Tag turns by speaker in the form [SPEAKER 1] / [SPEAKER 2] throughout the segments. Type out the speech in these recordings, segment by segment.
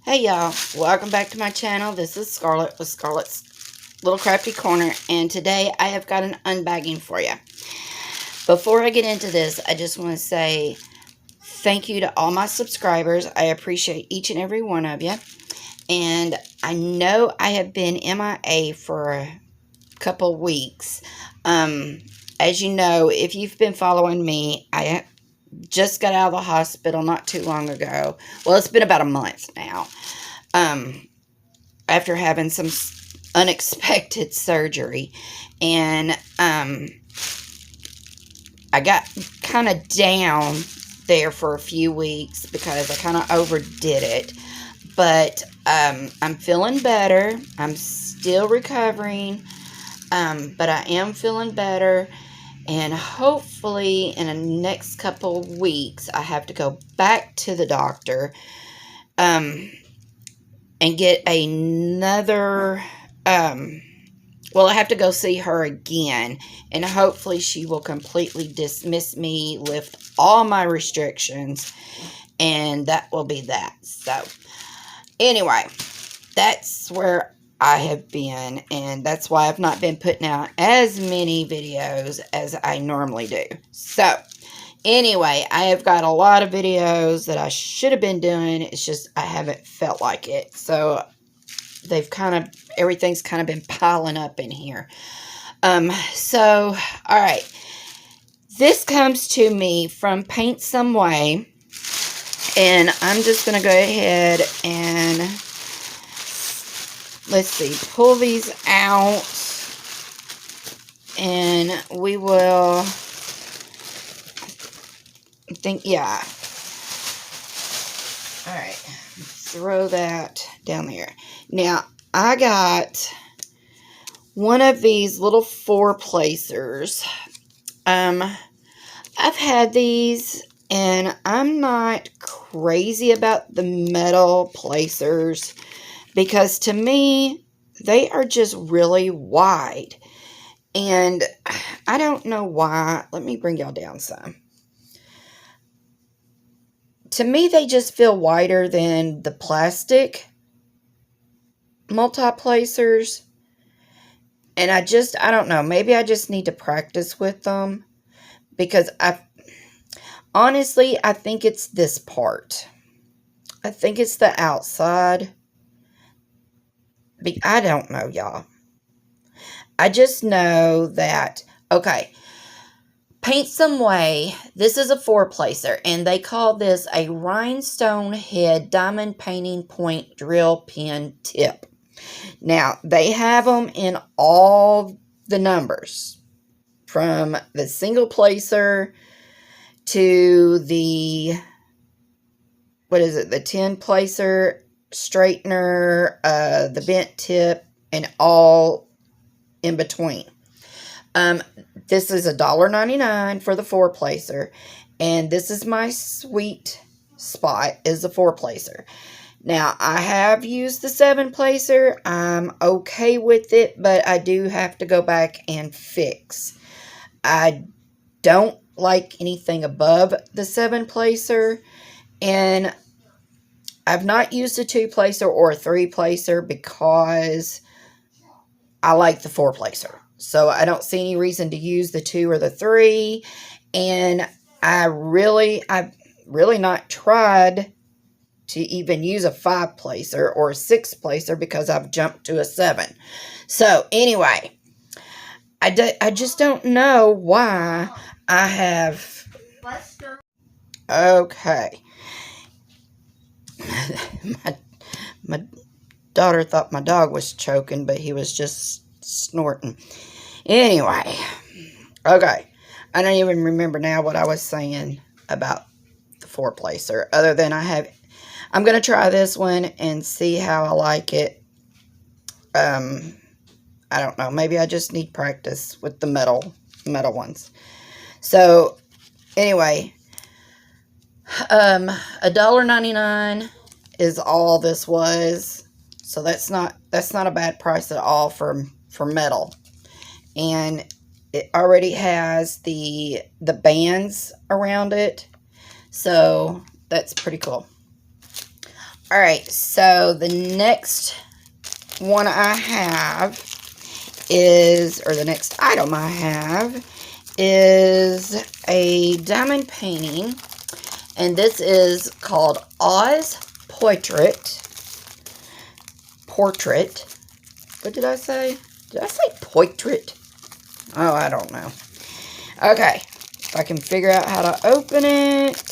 [SPEAKER 1] Hey y'all, welcome back to my channel. This is Scarlet with Scarlet's Little Crafty Corner, and today I have got an unbagging for you. Before I get into this, I just want to say thank you to all my subscribers. I appreciate each and every one of you. And I know I have been MIA for a couple weeks. As you know, if you've been following me, I just got out of the hospital not too long ago. Well, it's been about a month now. After having some unexpected surgery. And I got kind of down there for a few weeks because I kind of overdid it. But I'm feeling better. I'm still recovering. But I am feeling better. And hopefully in the next couple of weeks, I have to go back to the doctor and get another, well, I have to go see her again. And hopefully she will completely dismiss me, lift all my restrictions, and that will be that. So, anyway, that's where I have been, and that's why I've not been putting out as many videos as I normally do. So, anyway, I have got a lot of videos that I should have been doing. It's just I haven't felt like it. So, everything's kind of been piling up in here. So, all right. This comes to me from Paintsomeway, and I'm just going to go ahead and let's see, pull these out, and we will, I think, yeah. All right, throw that down there. Now, I got one of these little 4-placers. I've had these, and I'm not crazy about the metal placers, because to me, they are just really wide. And I don't know why. Let me bring y'all down some. To me, they just feel wider than the plastic multi-placers. And I don't know. Maybe I just need to practice with them. Because honestly, I think it's this part. I think it's the outside. I don't know, y'all. I just know that, okay, Paintsomeway, this is a 4-placer, and they call this a rhinestone head diamond painting point drill pen tip. Now, they have them in all the numbers, from the single placer to the, what is it, the 10-placer straightener, the bent tip, and all in between. This is $1.99 for the 4-placer, and this is my sweet spot, is the 4-placer. Now, I have used the 7-placer. I'm okay with it, but I do have to go back and fix. I don't like anything above the 7-placer, and I've not used a 2-placer or a 3-placer because I like the 4-placer. So I don't see any reason to use the 2 or the 3. And I've really not tried to even use a 5-placer or a 6-placer because I've jumped to a 7. So anyway, I just don't know why I have. Okay. my daughter thought my dog was choking, but he was just snorting. Anyway, okay. I don't even remember now what I was saying about the 4-placer, other than I'm going to try this one and see how I like it. I don't know. Maybe I just need practice with the metal ones. So, anyway, $1.99 is all this was. So that's not a bad price at all for metal. And it already has the bands around it. So that's pretty cool. Alright, so the next one I have is, or the next item I have is a diamond painting. And this is called Oz Portrait. What did I say? Did I say portrait? Oh, I don't know. Okay. If I can figure out how to open it.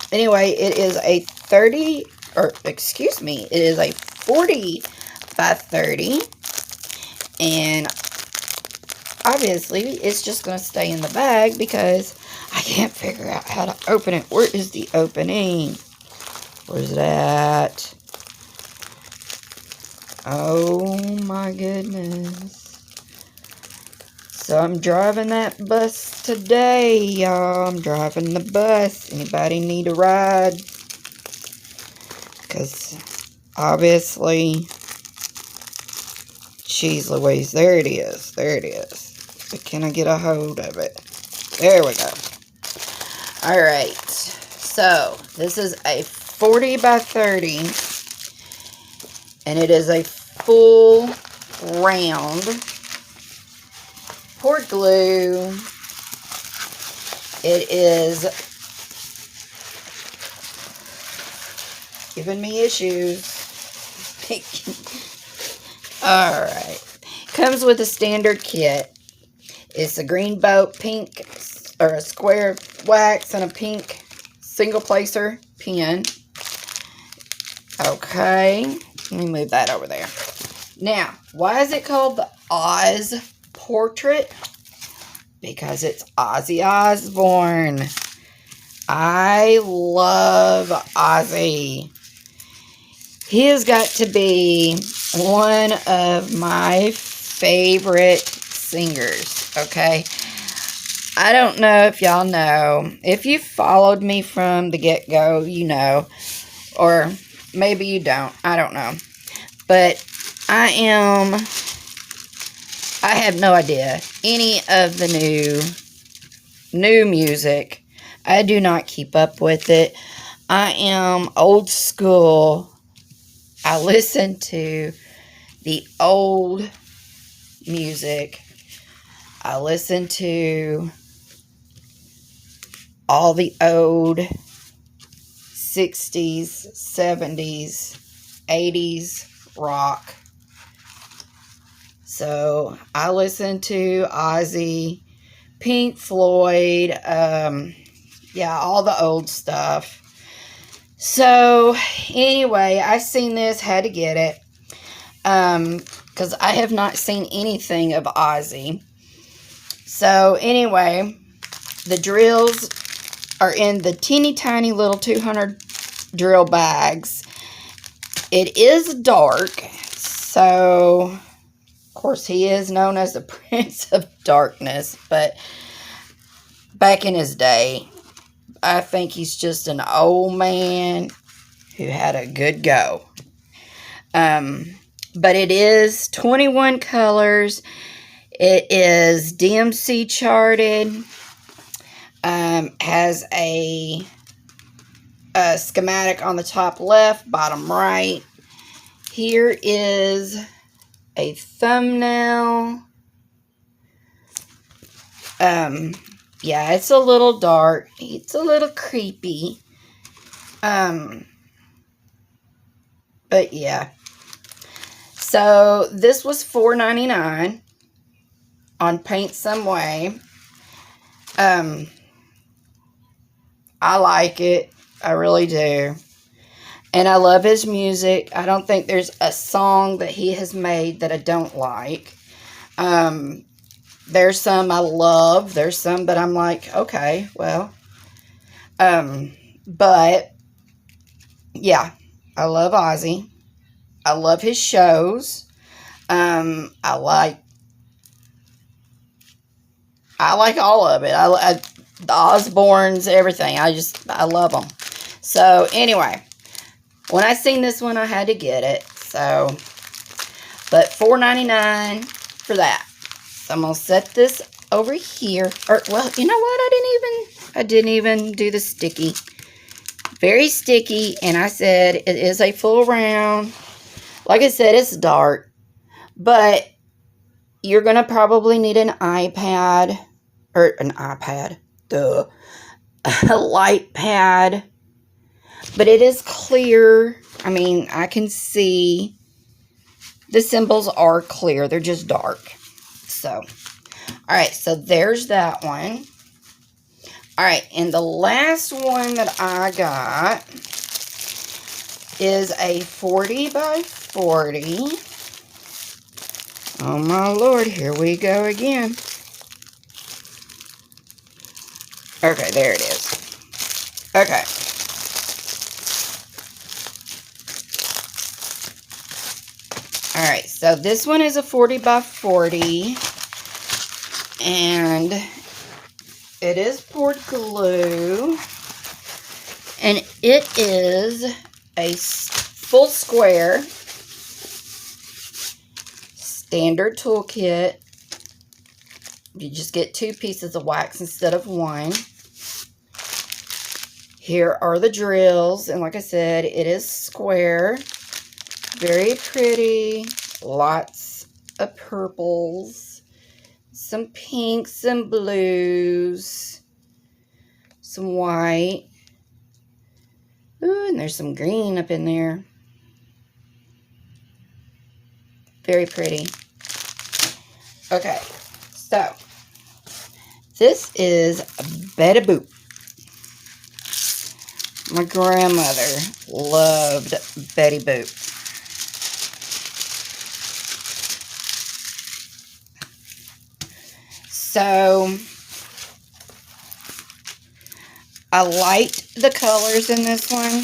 [SPEAKER 1] Anyway, it is a 30, or excuse me, it is a 40 by 30. And obviously, it's just going to stay in the bag because I can't figure out how to open it. Where is the opening? Where's it at? Oh my goodness. So I'm driving that bus today, y'all. I'm driving the bus. Anybody need a ride? Because obviously, jeez Louise, there it is. There it is. But can I get a hold of it? There we go. Alright. So, this is a 40 by 30. And it is a full round port glue. It is giving me issues. Alright. Comes with a standard kit. It's a green boat, pink, or a square wax, and a pink single placer pen. Okay. Let me move that over there. Now, why is it called the Oz Portrait? Because it's Ozzy Osbourne. I love Ozzy. He has got to be one of my favorite singers, okay? I don't know if y'all know. If you followed me from the get-go, you know. Or maybe you don't. I don't know. But I have no idea. Any of the new music. I do not keep up with it. I am old school. I listen to the old music. I listen to all the old 60s, 70s, 80s rock. So I listen to Ozzy, Pink Floyd, yeah, all the old stuff. So anyway, I seen this, had to get it, because I have not seen anything of Ozzy. So anyway, the drills are in the teeny tiny little 200 drill bags. It is dark, so of course he is known as the Prince of Darkness, but back in his day, I think he's just an old man who had a good go. But it is 21 colors. It is DMC charted. Has a schematic on the top left, bottom right. Here is a thumbnail. Yeah, it's a little dark. It's a little creepy. But yeah. So this was $4.99 on Paintsomeway. I like it. I really do. And I love his music. I don't think there's a song that he has made that I don't like. There's some I love. There's some that I'm like, okay, well. But, yeah, I love Ozzy. I love his shows. I like all of it. The Osbournes, everything. I love them. So, anyway, when I seen this one, I had to get it. So, but $4.99 for that. So, I'm going to set this over here. Or, well, you know what? I didn't even do the sticky. Very sticky, and I said it is a full round. Like I said, it's dark, but you're going to probably need an iPad, or an iPad, duh, a light pad, but it is clear. I mean, I can see the symbols are clear. They're just dark. So, all right, so there's that one. All right, and the last one that I got is a 40 by 40. Oh my Lord, here we go again. Okay, there it is. Okay. All right, so this one is a 40 by 40. And it is poured glue. And it is a full square standard toolkit. You just get 2 pieces of wax instead of 1. Here are the drills, and like I said, it is square. Very pretty. Lots of purples, some pinks, some blues, some white. Ooh, and there's some green up in there. Very pretty. Okay, so this is Betty Boop. My grandmother loved Betty Boop. So I liked the colors in this one.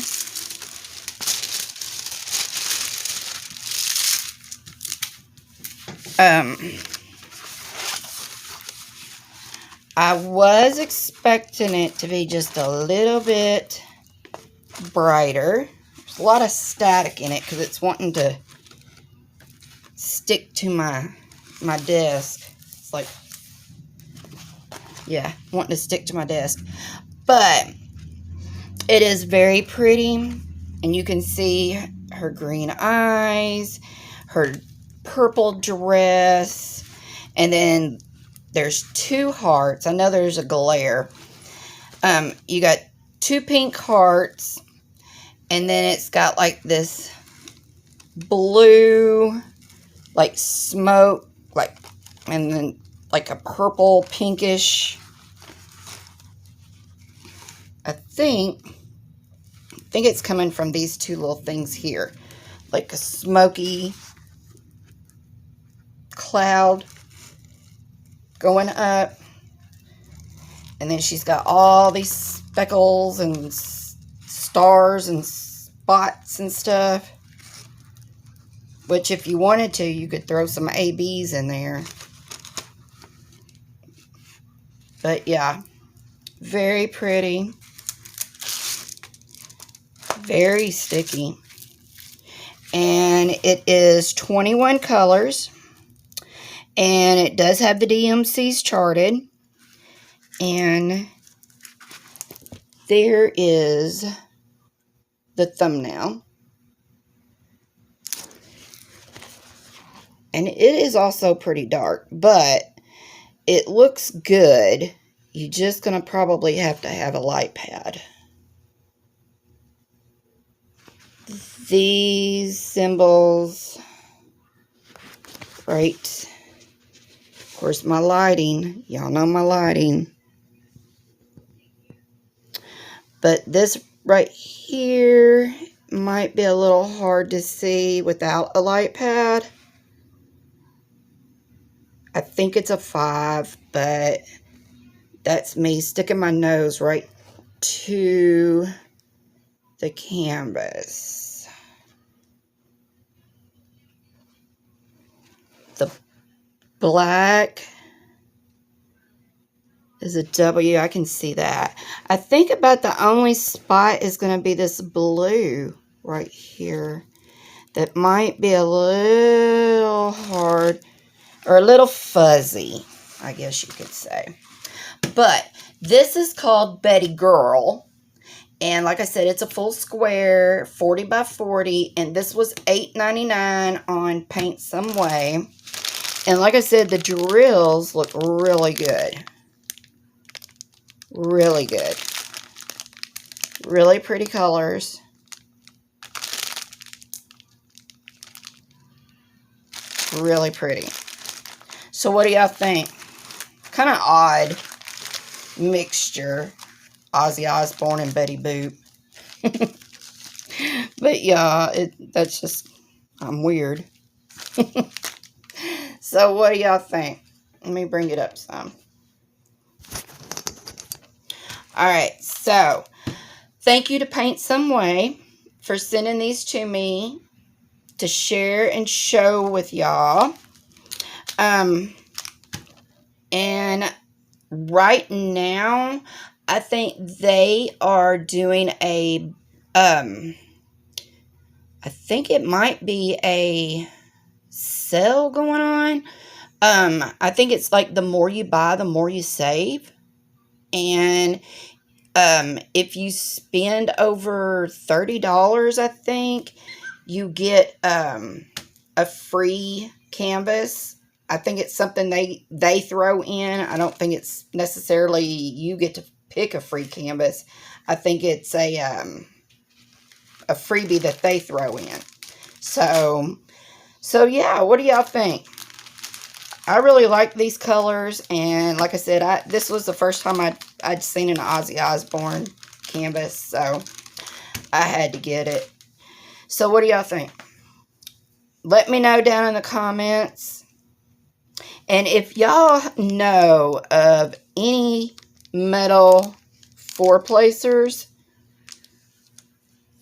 [SPEAKER 1] I was expecting it to be just a little bit brighter. There's a lot of static in it because it's wanting to stick to my desk. It's like, yeah, wanting to stick to my desk. But it is very pretty, and you can see her green eyes, her purple dress, and then there's 2 hearts. I know there's a glare. You got 2 pink hearts, and then it's got like this blue, like smoke, like, and then like a purple, pinkish. I think it's coming from these 2 little things here, like a smoky cloud going up, and then she's got all these speckles and stars and spots and stuff, which if you wanted to, you could throw some ABs in there. But yeah, very pretty, very sticky, and it is 21 colors, and it does have the DMCs charted, and there is the thumbnail, and it is also pretty dark, but it looks good. You're just gonna probably have to have a light pad. These symbols, right? Of course, my lighting. Y'all know my lighting. But this right here might be a little hard to see without a light pad. I think it's a 5, but that's me sticking my nose right to the canvas. The black is a W. I can see that. I think about the only spot is going to be this blue right here. That might be a little hard or a little fuzzy, I guess you could say. But this is called Betty Girl, And like I said, it's a full square, 40 by 40. And this was $8.99 on Paintsomeway. And like I said, the drills look really good. Really good. Really pretty colors. Really pretty. So what do y'all think? Kind of odd mixture. Ozzy Osbourne and Betty Boop. But yeah, that's just, I'm weird. So what do y'all think? Let me bring it up some. Alright, so thank you to Paintsomeway for sending these to me to share and show with y'all. And right now, I think they are doing a, I think it might be a sale going on. I think it's like the more you buy, the more you save. And if you spend over $30, I think, you get a free canvas. I think it's something they throw in. I don't think it's necessarily you get to pick a free canvas. I think it's a freebie that they throw in. So yeah, what do y'all think? I really like these colors, and like I said, this was the first time I'd seen an Ozzy Osbourne canvas, so I had to get it. So what do y'all think? Let me know down in the comments. And if y'all know of any metal four-placers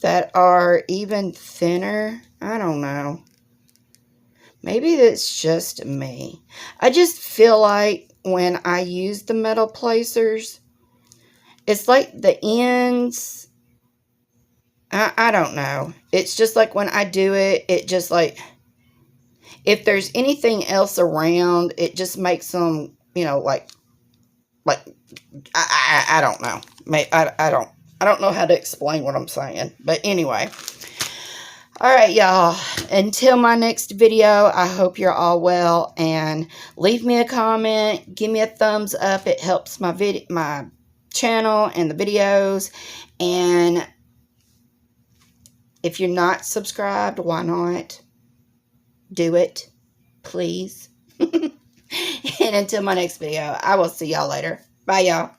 [SPEAKER 1] that are even thinner, I don't know. Maybe it's just me. I just feel like when I use the metal placers, it's like the ends, I don't know. It's just like when I do it, it just like, if there's anything else around, it just makes them, you know, like I don't know. I don't know how to explain what I'm saying. But anyway. Alright, y'all. Until my next video, I hope you're all well. And leave me a comment. Give me a thumbs up. It helps my channel and the videos. And if you're not subscribed, why not? Do it, please. And until my next video, I will see y'all later. Bye, y'all.